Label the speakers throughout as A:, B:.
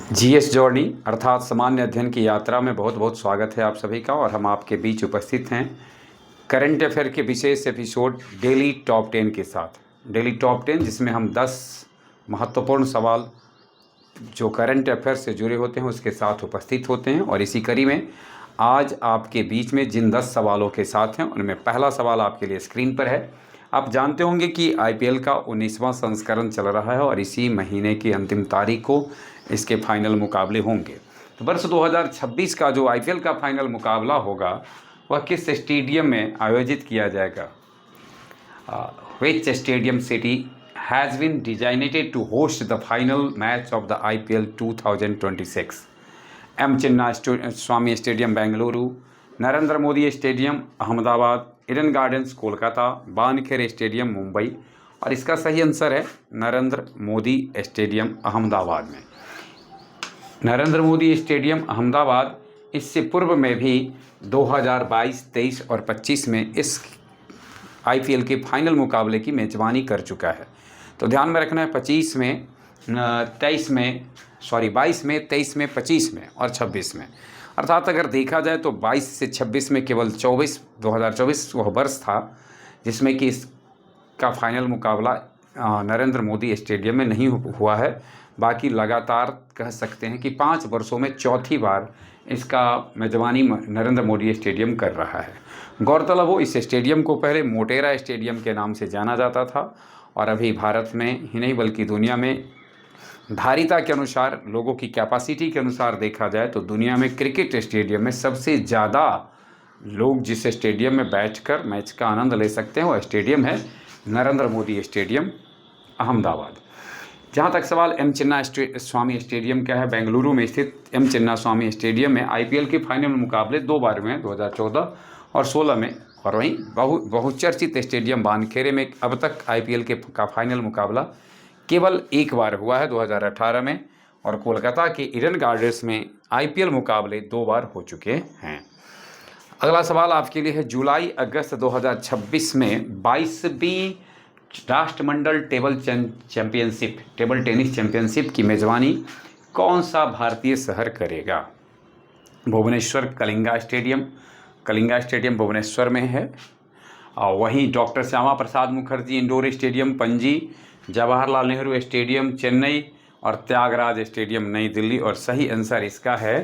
A: GS journey अर्थात सामान्य अध्ययन की यात्रा में बहुत बहुत स्वागत है आप सभी का। और हम आपके बीच उपस्थित हैं करंट अफेयर के विशेष एपिसोड डेली टॉप 10 के साथ। डेली टॉप 10 जिसमें हम 10 महत्वपूर्ण सवाल जो करंट अफेयर से जुड़े होते हैं उसके साथ उपस्थित होते हैं। और इसी कड़ी में आज आपके बीच में जिन 10 सवालों के साथ हैं उनमें पहला सवाल आपके लिए स्क्रीन पर है। आप जानते होंगे कि आईपीएल का 19वां संस्करण चल रहा है और इसी महीने की अंतिम तारीख को इसके फाइनल मुकाबले होंगे। तो वर्ष 2026 का जो आईपीएल का फाइनल मुकाबला होगा वह किस स्टेडियम में आयोजित किया जाएगा? Which stadium city has been designated to host the final match of the IPL 2026? M Chinnaswamy stadium Bengaluru, Narendra Modi stadium Ahmedabad, Eden Gardens Kolkata, Wankhede stadium Mumbai. और इसका सही आंसर है नरेंद्र मोदी स्टेडियम अहमदाबाद में। नरेंद्र मोदी स्टेडियम अहमदाबाद इससे पूर्व में भी 2022, 23 और 25 में इस आईपीएल के फाइनल मुकाबले की मेज़बानी कर चुका है। तो ध्यान में रखना है 22 में, 23 में, 23 में, 25 में और 26 में। अर्थात अगर देखा जाए तो 22 से 26 में केवल 2024 वह वर्ष था जिसमें कि इसका फाइनल मुकाबला नरेंद्र मोदी स्टेडियम में नहीं हुआ है। बाकी लगातार कह सकते हैं कि 5 वर्षों में चौथी बार इसका मेज़बानी नरेंद्र मोदी स्टेडियम कर रहा है। गौरतलब हो इस स्टेडियम को पहले मोटेरा स्टेडियम के नाम से जाना जाता था और अभी भारत में ही नहीं बल्कि दुनिया में धारिता के अनुसार, लोगों की कैपेसिटी के अनुसार देखा जाए तो दुनिया में क्रिकेट स्टेडियम में सबसे ज़्यादा लोग जिस स्टेडियम में बैठकर मैच का आनंद ले सकते हैं वह स्टेडियम है नरेंद्र मोदी स्टेडियम अहमदाबाद। जहाँ तक सवाल एम चिन्ना स्वामी स्टेडियम क्या है, बेंगलुरु में स्थित एम चिन्ना स्वामी स्टेडियम में आईपीएल के फाइनल मुकाबले 2 बार हुए हैं, 2014 और 16 में। और वहीं बहुचर्चित स्टेडियम वानखेड़े में अब तक आईपीएल का फाइनल मुकाबला केवल 1 बार हुआ है, 2018 में। और कोलकाता के ईडन गार्डन्स में आईपीएल मुकाबले 2 बार हो चुके हैं। अगला सवाल आपके लिए है जुलाई अगस्त 2026 में 22वीं राष्ट्रमंडल टेबल टेनिस चैंपियनशिप की मेज़बानी कौन सा भारतीय शहर करेगा? भुवनेश्वर कलिंगा स्टेडियम भुवनेश्वर में है। और वहीं doctor Shyama Prasad Mukherjee indoor stadium Panaji, Jawaharlal Nehru stadium Chennai और त्यागराज स्टेडियम नई दिल्ली। और सही आंसर इसका है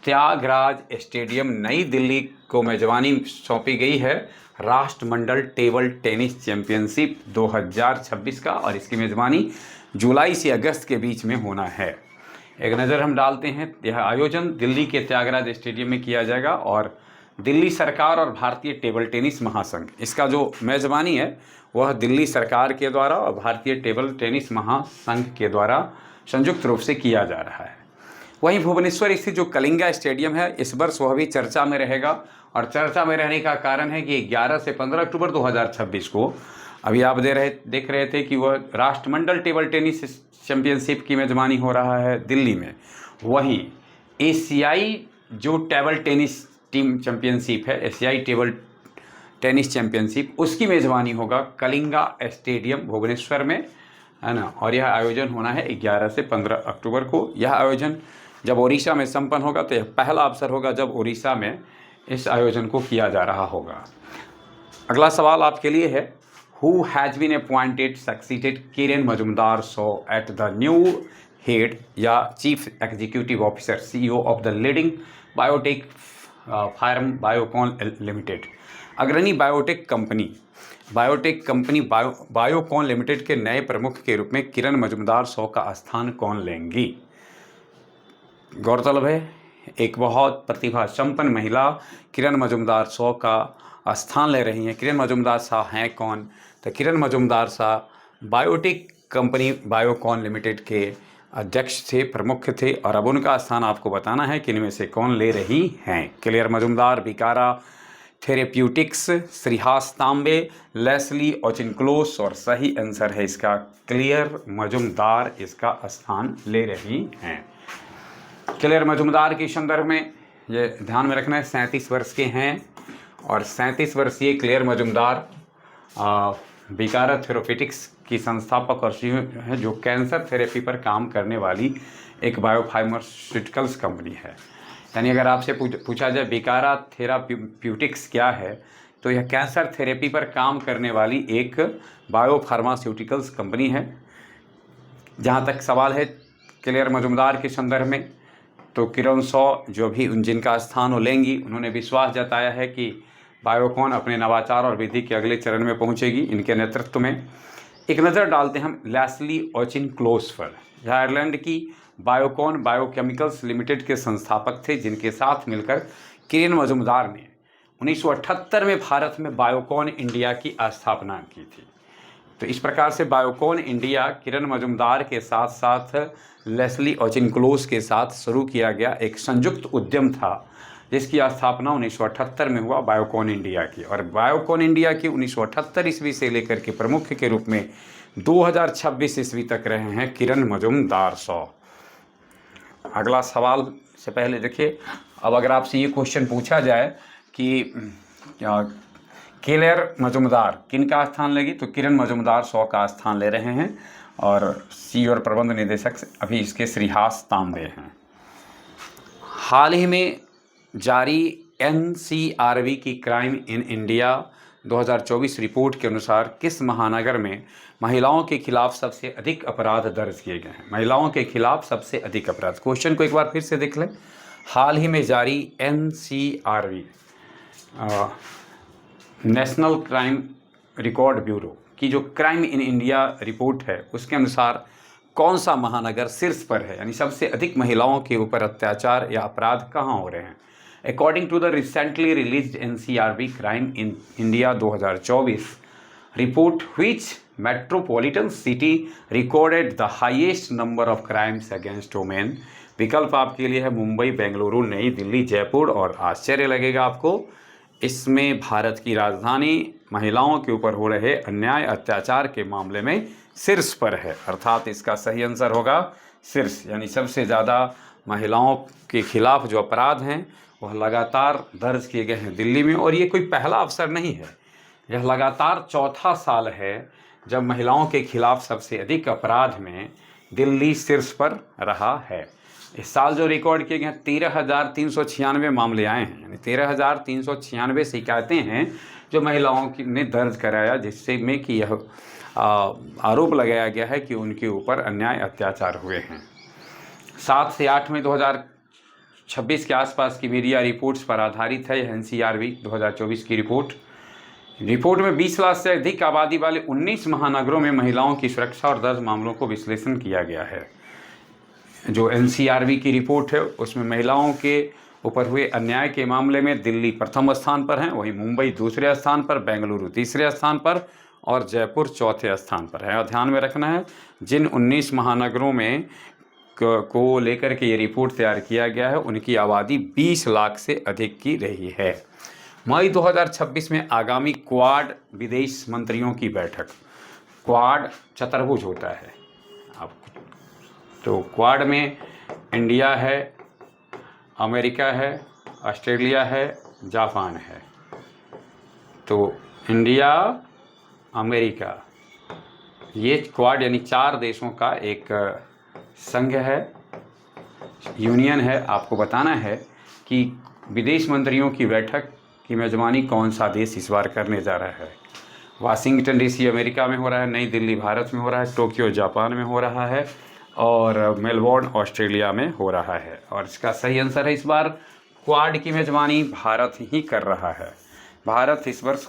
A: त्यागराज स्टेडियम नई दिल्ली को मेज़बानी सौंपी गई है राष्ट्रमंडल टेबल टेनिस चैंपियनशिप 2026 का। और इसकी मेज़बानी जुलाई से अगस्त के बीच में होना है। एक नज़र हम डालते हैं, यह आयोजन दिल्ली के त्यागराज स्टेडियम में किया जाएगा और दिल्ली सरकार और भारतीय टेबल टेनिस महासंघ, इसका जो मेज़बानी है वह दिल्ली सरकार के द्वारा और भारतीय टेबल टेनिस महासंघ के द्वारा संयुक्त रूप से किया जा रहा है। वहीं भुवनेश्वर स्थित जो कलिंगा स्टेडियम है इस वर्ष वह भी चर्चा में रहेगा। और चर्चा में रहने का कारण है कि 11 से 15 अक्टूबर 2026 को अभी आप देख रहे थे कि वह राष्ट्रमंडल टेबल टेनिस चैंपियनशिप की मेज़बानी हो रहा है दिल्ली में। वहीं एशियाई जो टेबल टेनिस टीम चैंपियनशिप है, एशियाई टेबल टेनिस चैंपियनशिप, उसकी मेज़बानी होगा कलिंगा स्टेडियम भुवनेश्वर में, है ना। और यह आयोजन होना है 11 से 15 अक्टूबर को। यह आयोजन जब उड़ीसा में संपन्न होगा तो यह पहला अवसर होगा जब उड़ीसा में इस आयोजन को किया जा रहा होगा। अगला सवाल आपके लिए है, who has been appointed succeeded Kiran Mazumdar Shaw at the new head या chief executive officer CEO of the leading biotech firm Biocon limited. अग्रणी बायोटेक कंपनी बायोकॉन लिमिटेड के नए प्रमुख के रूप में किरण मजुमदार शो का स्थान कौन लेंगी? गौरतलब है एक बहुत प्रतिभा संपन्न महिला किरण मजुमदार शो का स्थान ले रही हैं। किरण मजुमदार शाह हैं कौन? तो Kiran Mazumdar Shah biotech company Biocon limited के अध्यक्ष थे, प्रमुख थे। और अब उनका स्थान आपको बताना है कि इनमें से कौन ले रही हैं। क्लियर मजुमदार, बिकारा थेरेप्यूटिक्स, श्रीहास तांबे, लेस्ली ओचिनक्लोस। और सही आंसर है इसका क्लियर मजुमदार इसका स्थान ले रही हैं। क्लियर मजुमदार के संदर्भ में ये ध्यान में रखना है 37 वर्ष के हैं और 37 वर्षीय क्लियर मजुमदार बिकारा थेरेप्यूटिक्स की संस्थापक और सीईओ हैं, जो कैंसर थेरेपी पर काम करने वाली एक बायोफार्मास्यूटिकल्स कंपनी है। यानी अगर आपसे पूछा जाए बिकारा थेराप्यूटिक्स क्या है, तो यह कैंसर थेरेपी पर काम करने वाली एक बायोफार्मास्यूटिकल्स कंपनी है। जहाँ तक सवाल है क्लेयर मजुमदार के संदर्भ में, तो किरण शॉ जो भी जिनका स्थान वो लेंगी, उन्होंने विश्वास जताया है कि बायोकॉन अपने नवाचार और विधि के अगले चरण में पहुंचेगी इनके नेतृत्व में। एक नज़र डालते हैं हम लेस्ली ऑचिनक्लोज पर। यह आयरलैंड की बायोकॉन बायोकेमिकल्स लिमिटेड के संस्थापक थे, जिनके साथ मिलकर किरण मजुमदार ने 1978 में भारत में बायोकॉन इंडिया की स्थापना की थी। तो इस प्रकार से बायोकॉन इंडिया किरण मजुमदार के साथ साथ लेस्ली ऑचिनक्लोज के साथ शुरू किया गया एक संयुक्त उद्यम था, जिसकी स्थापना 1978 में हुआ बायोकॉन इंडिया की। और बायोकॉन इंडिया की 1978 ईस्वी से लेकर के प्रमुख के रूप में 2026 ईस्वी तक रहे हैं किरण मजुमदार शॉ। अगला सवाल से पहले देखिए, अब अगर आपसे ये क्वेश्चन पूछा जाए कि क्लेयर मजुमदार किन का स्थान लेगी, तो किरण मजुमदार शॉ का स्थान ले रहे हैं और सीईओ और प्रबंध निदेशक अभी इसके श्रीहास तांबे हैं। हाल ही में जारी एनसीआरबी की क्राइम इन इंडिया 2024 रिपोर्ट के अनुसार किस महानगर में महिलाओं के खिलाफ सबसे अधिक अपराध दर्ज किए गए हैं? महिलाओं के खिलाफ सबसे अधिक अपराध। क्वेश्चन को एक बार फिर से देख लें। हाल ही में जारी NCRB national crime record bureau की जो क्राइम इन इंडिया रिपोर्ट है, उसके अनुसार कौन सा महानगर शीर्ष पर है, यानी सबसे अधिक महिलाओं के ऊपर अत्याचार या अपराध कहाँ हो रहे हैं? According to the recently released NCRB crime in India 2024 report, which metropolitan city recorded the highest number of crimes against women? विकल्प आपके लिए है मुंबई, बेंगलुरु, नई दिल्ली, जयपुर। और आश्चर्य लगेगा आपको, इसमें भारत की राजधानी महिलाओं के ऊपर हो रहे अन्याय अत्याचार के मामले में शीर्ष पर है। अर्थात इसका सही आंसर होगा शीर्ष, यानी सबसे ज़्यादा महिलाओं के खिलाफ जो अपराध हैं वह लगातार दर्ज किए गए हैं दिल्ली में। और ये कोई पहला अवसर नहीं है, यह लगातार चौथा साल है जब महिलाओं के खिलाफ सबसे अधिक अपराध में दिल्ली शीर्ष पर रहा है। इस साल जो रिकॉर्ड किए गए 13,396 मामले आए हैं, यानी 13,396 शिकायतें हैं जो महिलाओं ने दर्ज कराया, जिससे में कि यह आरोप लगाया गया है कि उनके ऊपर अन्याय अत्याचार हुए हैं। 7 से 8 मई 2026 के आसपास की मीडिया रिपोर्ट्स पर आधारित है यह एनसीआरबी 2024 की रिपोर्ट। रिपोर्ट में 20 लाख से अधिक आबादी वाले 19 महानगरों में महिलाओं की सुरक्षा और दर्ज मामलों को विश्लेषण किया गया है। जो एनसीआरबी की रिपोर्ट है उसमें महिलाओं के ऊपर हुए अन्याय के मामले में दिल्ली प्रथम स्थान पर है, वहीं मुंबई दूसरे स्थान पर, बेंगलुरु तीसरे स्थान पर और जयपुर चौथे स्थान पर है। और ध्यान में रखना है, जिन 19 महानगरों में को लेकर के ये रिपोर्ट तैयार किया गया है उनकी आबादी 20 लाख से अधिक की रही है। मई 2026 में आगामी क्वाड विदेश मंत्रियों की बैठक, क्वाड चतुर्भुज होता है आप, तो क्वाड में इंडिया है, अमेरिका है, ऑस्ट्रेलिया है, जापान है। तो इंडिया, अमेरिका, ये क्वाड यानी 4 देशों का एक संघ है, यूनियन है। आपको बताना है कि विदेश मंत्रियों की बैठक की मेज़बानी कौन सा देश इस बार करने जा रहा है। वाशिंगटन डीसी अमेरिका में हो रहा है, नई दिल्ली भारत में हो रहा है, टोक्यो जापान में हो रहा है और मेलबोर्न ऑस्ट्रेलिया में हो रहा है। और इसका सही आंसर है इस बार क्वाड की मेज़बानी भारत ही कर रहा है। भारत इस वर्ष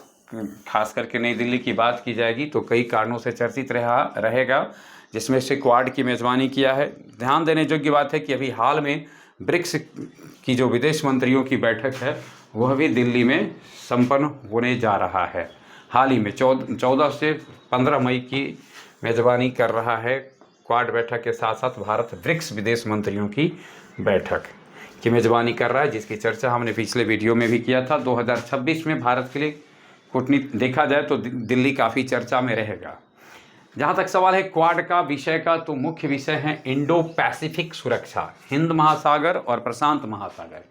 A: खास करके नई दिल्ली की बात की जाएगी तो कई कारणों से चर्चित रहेगा, जिसमें से क्वाड की मेज़बानी किया है। ध्यान देने योग्य बात है कि अभी हाल में ब्रिक्स की जो विदेश मंत्रियों की बैठक है वह भी दिल्ली में संपन्न होने जा रहा है। हाल ही में 14 से 15 मई की मेज़बानी कर रहा है क्वाड बैठक के साथ साथ भारत ब्रिक्स विदेश मंत्रियों की बैठक की मेज़बानी कर रहा है, जिसकी चर्चा हमने पिछले वीडियो में भी किया था। 2026 में भारत के लिए कूटनीति देखा जाए तो दिल्ली काफ़ी चर्चा में रहेगा। जहाँ तक सवाल है क्वाड का विषय का, तो मुख्य विषय है इंडो पैसिफिक सुरक्षा, हिंद महासागर और प्रशांत महासागर।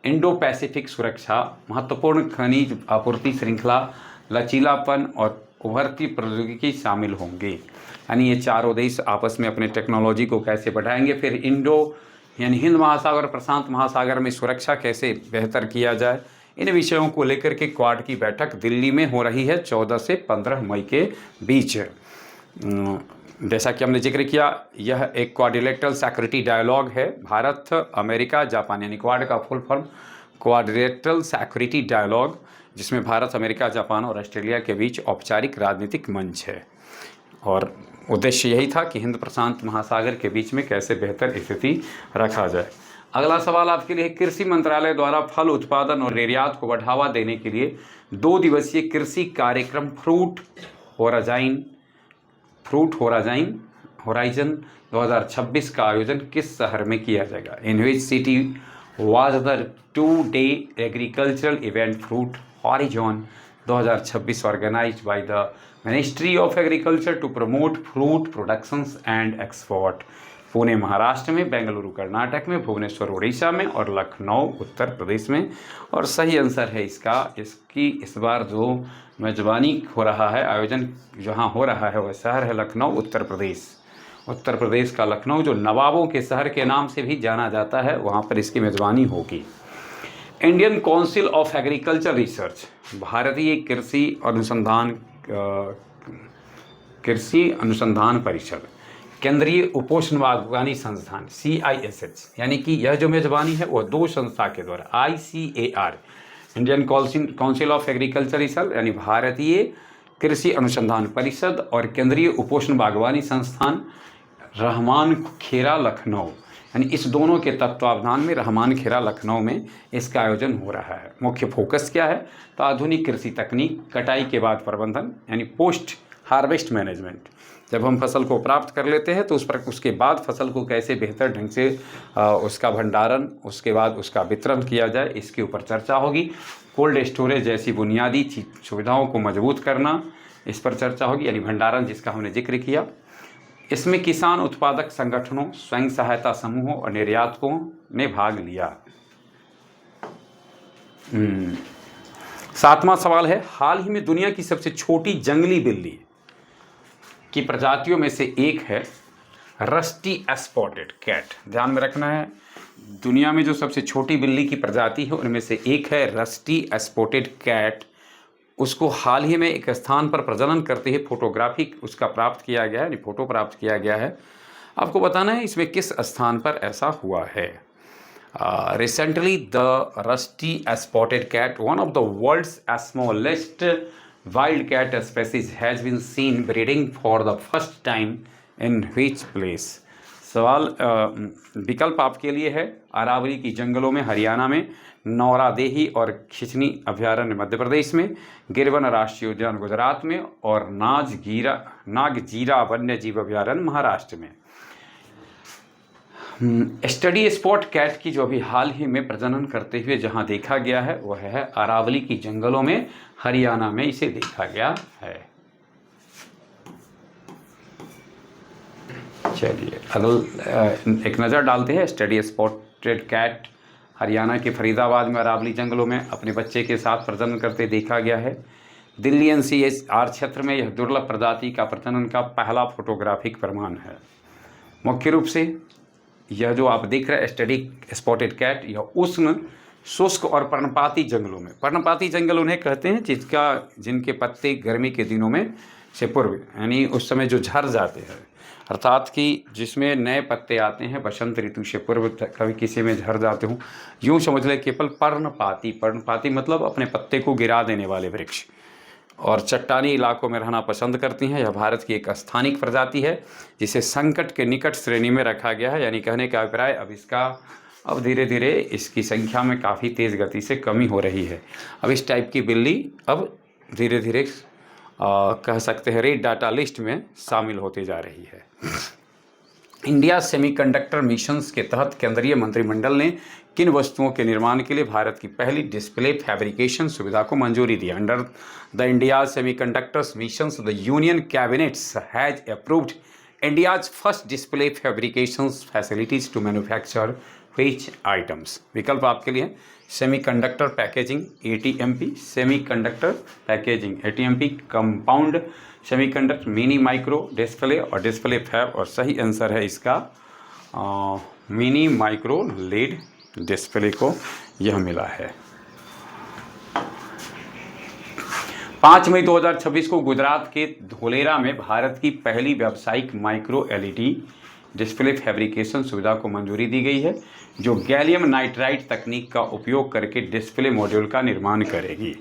A: इंडो पैसिफिक सुरक्षा, महत्वपूर्ण खनिज आपूर्ति श्रृंखला, लचीलापन और उभरती प्रौद्योगिकी शामिल होंगी। यानी ये चारों देश आपस में अपने टेक्नोलॉजी को कैसे बढ़ाएंगे, फिर इंडो यानी हिंद महासागर प्रशांत महासागर में सुरक्षा कैसे बेहतर किया जाए, इन विषयों को लेकर के क्वाड की बैठक दिल्ली में हो रही है 14 से 15 मई के बीच। जैसा कि हमने जिक्र किया, यह एक क्वाड्रिलेटरल सिक्योरिटी डायलॉग है। भारत, अमेरिका, जापान, यानी क्वाड का full form quadrilateral security dialogue, जिसमें भारत, अमेरिका, जापान और ऑस्ट्रेलिया के बीच औपचारिक राजनीतिक मंच है। और उद्देश्य यही था कि हिंद प्रशांत महासागर के बीच में कैसे बेहतर स्थिति रखा जाए। अगला सवाल आपके लिए, कृषि मंत्रालय द्वारा फल उत्पादन और निर्यात को बढ़ावा देने के लिए 2 दिवसीय कृषि कार्यक्रम फ्रूट होराइजन 2026 का आयोजन किस शहर में किया जाएगा? In which city was the 2-day agricultural event fruit horizon 2026 organised by the ministry of agriculture to promote fruit productions and export? Pune Maharashtra में, बेंगलुरु कर्नाटक में, भुवनेश्वर उड़ीसा में और लखनऊ उत्तर प्रदेश में। और सही आंसर है इसकी इस बार जो मेजबानी हो रहा है, आयोजन जहां हो रहा है वह शहर है लखनऊ उत्तर प्रदेश। उत्तर प्रदेश का लखनऊ, जो नवाबों के शहर के नाम से भी जाना जाता है, वहां पर इसकी मेजबानी होगी। Indian council of agriculture research, भारतीय कृषि अनुसंधान परिषद, केंद्रीय उपोष्ण बागवानी संस्थान CISH, यानी कि यह जो मेजबानी है वह 2 संस्था के द्वारा ICAR, Indian council of agriculture research यानी भारतीय कृषि अनुसंधान परिषद, और केंद्रीय उपोष्ण बागवानी संस्थान रहमान खेरा लखनऊ, यानी इस दोनों के तत्वावधान में रहमान खेरा लखनऊ में इसका आयोजन हो रहा है। मुख्य फोकस क्या है? तो आधुनिक कृषि तकनीक, कटाई के बाद प्रबंधन यानी पोस्ट हार्वेस्ट मैनेजमेंट। जब हम फसल को प्राप्त कर लेते हैं तो उसके बाद फसल को कैसे बेहतर ढंग से उसका भंडारण, उसके बाद उसका वितरण किया जाए, इसके ऊपर चर्चा होगी। कोल्ड स्टोरेज जैसी बुनियादी सुविधाओं को मजबूत करना, इस पर चर्चा होगी, यानी भंडारण जिसका हमने जिक्र किया। इसमें किसान उत्पादक संगठनों, स्वयं सहायता समूहों और निर्यातकों ने भाग लिया। 7वां सवाल है, हाल ही में दुनिया की सबसे छोटी जंगली बिल्ली की प्रजातियों में से एक है रस्टी स्पॉटेड कैट। ध्यान में रखना है, दुनिया में जो सबसे छोटी बिल्ली की प्रजाति है उनमें से एक है रस्टी स्पॉटेड कैट। उसको हाल ही में एक स्थान पर प्रजनन करते ही फोटोग्राफी उसका प्राप्त किया गया है, यानी फोटो प्राप्त किया गया है। आपको बताना है इसमें किस स्थान पर ऐसा हुआ है। Recently the rusty spotted cat, one of the world's smallest wild cat species has been seen breeding for the first time in which place? सवाल विकल्प आपके लिए है, अरावली की जंगलों में हरियाणा में, नौरादेही और खिचनी अभयारण्य मध्य प्रदेश में, गिरवन राष्ट्रीय उद्यान गुजरात में और नागजीरा वन्य जीव अभयारण्य महाराष्ट्र में। स्टडी स्पॉट कैट की जो अभी हाल ही में प्रजनन करते हुए जहां देखा गया है वह है अरावली की जंगलों में, हरियाणा में इसे देखा गया है। चलिए अगल एक नज़र डालते हैं। स्टडी स्पॉटेड कैट हरियाणा के फरीदाबाद में अरावली जंगलों में अपने बच्चे के साथ प्रजनन करते देखा गया है। दिल्ली NCR क्षेत्र में यह दुर्लभ प्रजाति का प्रजनन का पहला फोटोग्राफिक प्रमाण है। मुख्य रूप से यह जो आप देख रहे हैं स्टडी स्पॉटेड कैट, यह उष्ण, शुष्क और पर्णपाती जंगलों में, पर्णपाती जंगल उन्हें कहते हैं जिनके पत्ते गर्मी के दिनों में से पूर्व यानी उस समय जो झड़ जाते हैं, अर्थात कि जिसमें नए पत्ते आते हैं बसंत ऋतु से पूर्व, कभी किसी में झड़ जाते हों, यूँ समझ लें केवल पर्णपाती मतलब अपने पत्ते को गिरा देने वाले वृक्ष, और चट्टानी इलाकों में रहना पसंद करती हैं। यह भारत की एक स्थानिक प्रजाति है जिसे संकट के निकट श्रेणी में रखा गया है, यानी कहने का अभिप्राय अब धीरे धीरे इसकी संख्या में काफ़ी तेज़ गति से कमी हो रही है। अब इस टाइप की बिल्ली अब धीरे धीरे कह सकते हैं रेड डाटा लिस्ट में शामिल होती जा रही है। इंडिया सेमीकंडक्टर मिशंस के तहत केंद्रीय मंत्रिमंडल ने किन वस्तुओं के निर्माण के लिए भारत की पहली डिस्प्ले फैब्रिकेशन सुविधा को मंजूरी दी? Under the India semiconductors missions the union cabinets has approved India's first display fabrications facilities to manufacture which items? विकल्प आपके लिए semiconductor packaging ATMP, semiconductor packaging ATMP, compound semiconductor, mini micro display और display fab. और सही answer है इसका mini micro lead display को यह मिला है। 5 मई 2026 को गुजरात के धोलेरा में भारत की पहली व्यावसायिक माइक्रो LED डिस्प्ले फैब्रिकेशन सुविधा को मंजूरी दी गई है, जो गैलियम नाइट्राइड तकनीक का उपयोग करके डिस्प्ले मॉड्यूल का निर्माण करेगी।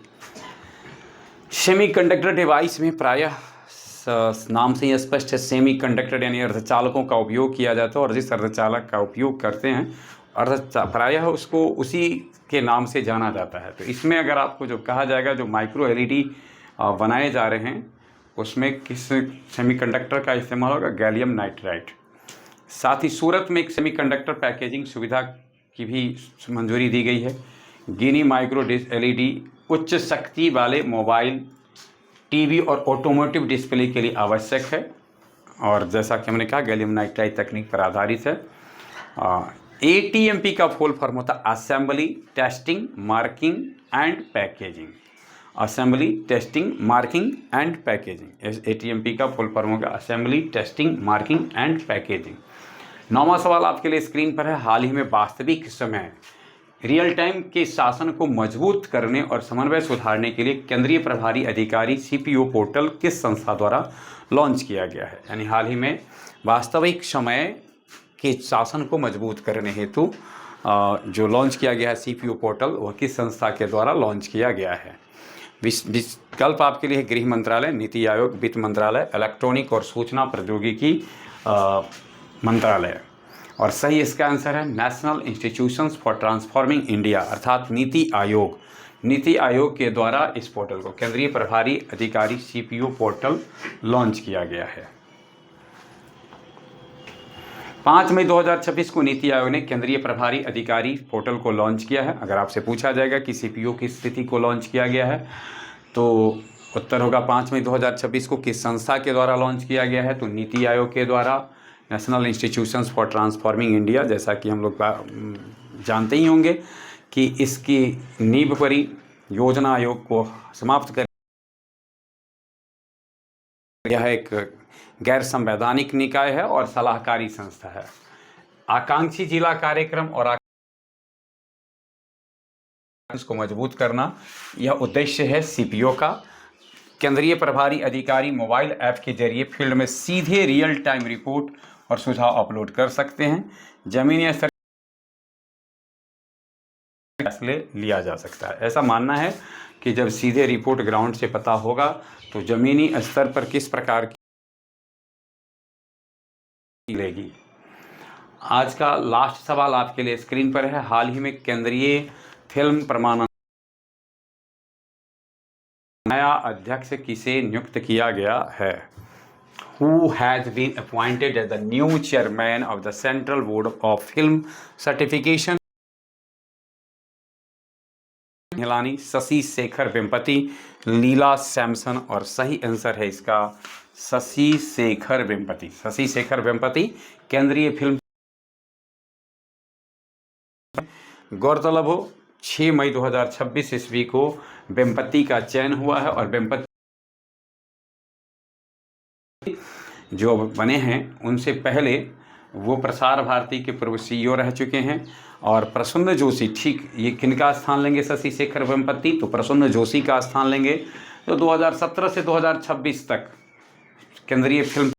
A: सेमीकंडक्टर डिवाइस में प्रायः नाम से ही स्पष्ट है, सेमीकंडक्टर यानी अर्धचालकों का उपयोग किया जाता है, और जिस अर्धचालक का उपयोग करते हैं प्रायः उसको उसी के नाम से जाना जाता है। तो इसमें अगर आपको जो कहा जाएगा, जो माइक्रो LED बनाए जा रहे हैं उसमें किस सेमीकंडक्टर का इस्तेमाल होगा? Gallium nitride. साथ ही सूरत में एक सेमीकंडक्टर पैकेजिंग सुविधा की भी मंजूरी दी गई है। गिनी माइक्रो LED उच्च शक्ति वाले मोबाइल, टीवी और ऑटोमोटिव डिस्प्ले के लिए आवश्यक है, और जैसा कि हमने कहा गैलियम नाइट्राइड तकनीक पर आधारित है। ATMP का फुल फॉर्म होता है assembly, testing, marking and packaging. Assembly, testing, marking and packaging. ATMP का फुल फॉर्म होगा assembly, testing, marking and packaging. 9वां सवाल आपके लिए स्क्रीन पर है। हाल ही में वास्तविक समय रियल टाइम के शासन को मजबूत करने और समन्वय सुधारने के लिए केंद्रीय प्रभारी अधिकारी CPO पोर्टल किस संस्था द्वारा लॉन्च किया गया है? यानी हाल ही में वास्तविक समय के शासन को मजबूत करने हेतु जो लॉन्च किया गया है CPO पोर्टल, वह किस संस्था के द्वारा लॉन्च किया गया है? विकल्प आपके लिए गृह मंत्रालय, नीति आयोग, वित्त मंत्रालय, इलेक्ट्रॉनिक और सूचना प्रौद्योगिकी मंत्रालय। और सही इसका आंसर है national institutions for transforming India, अर्थात नीति आयोग। नीति आयोग के द्वारा इस पोर्टल को केंद्रीय प्रभारी अधिकारी CPO पोर्टल लॉन्च किया गया है। 5 मई 2026 को नीति आयोग ने केंद्रीय प्रभारी अधिकारी पोर्टल को लॉन्च किया है। अगर आपसे पूछा जाएगा कि CPO की स्थिति को लॉन्च किया गया है, तो उत्तर होगा 5 मई 2026 को किस संस्था के द्वारा लॉन्च किया गया है? तो नीति आयोग के द्वारा, national institutions for transforming India. जैसा कि हम लोग जानते ही होंगे कि इसकी नींव पर ही योजना आयोग को समाप्त कर यह एक गैर संवैधानिक निकाय है और सलाहकारी संस्था है। आकांक्षी जिला कार्यक्रम और को मजबूत करना, यह उद्देश्य है CPO का। केंद्रीय प्रभारी अधिकारी मोबाइल ऐप के जरिए फील्ड में सीधे रियल टाइम रिपोर्ट और सुझाव अपलोड कर सकते हैं। जमीनी स्तर फैसले लिया जा सकता है। ऐसा मानना है कि जब सीधे रिपोर्ट ग्राउंड से पता होगा तो जमीनी स्तर पर किस प्रकार की मिलेगी। आज का लास्ट सवाल आपके लिए स्क्रीन पर है। हाल ही में केंद्रीय फिल्म प्रमाणन नया अध्यक्ष किसे नियुक्त किया गया है? Who has been appointed as the new chairman of the Central Board of Film Certification? हिलानी, Shashi Shekhar Vempati, लीला सैमसन। और सही आंसर है इसका शशि शेखर वेम्पति। शशि शेखर वेम्पति केंद्रीय फिल्म। गौरतलब हो 6 मई 2026 ईस्वी को वेम्पति का चयन हुआ है, और वेम्पति जो बने हैं उनसे पहले वो प्रसार भारती के पूर्व CEO रह चुके हैं। और प्रसन्न जोशी, ठीक ये किनका स्थान लेंगे? शशि शेखर वेम्पति तो प्रसन्न जोशी का स्थान लेंगे, जो 2017 से 2026 तक केंद्रीय फिल्म।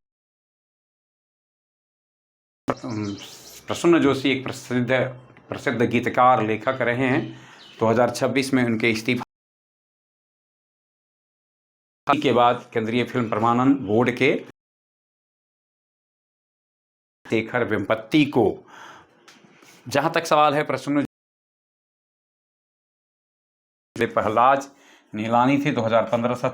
A: प्रसन्न जोशी एक प्रसिद्ध गीतकार, लेखक रहे हैं। 2026 में उनके इस्तीफा के बाद केंद्रीय फिल्म प्रमाणन बोर्ड के शेखर वेम्पति को, जहां तक सवाल है प्रसन्न प्रहलाद नीलानी थी 2015 से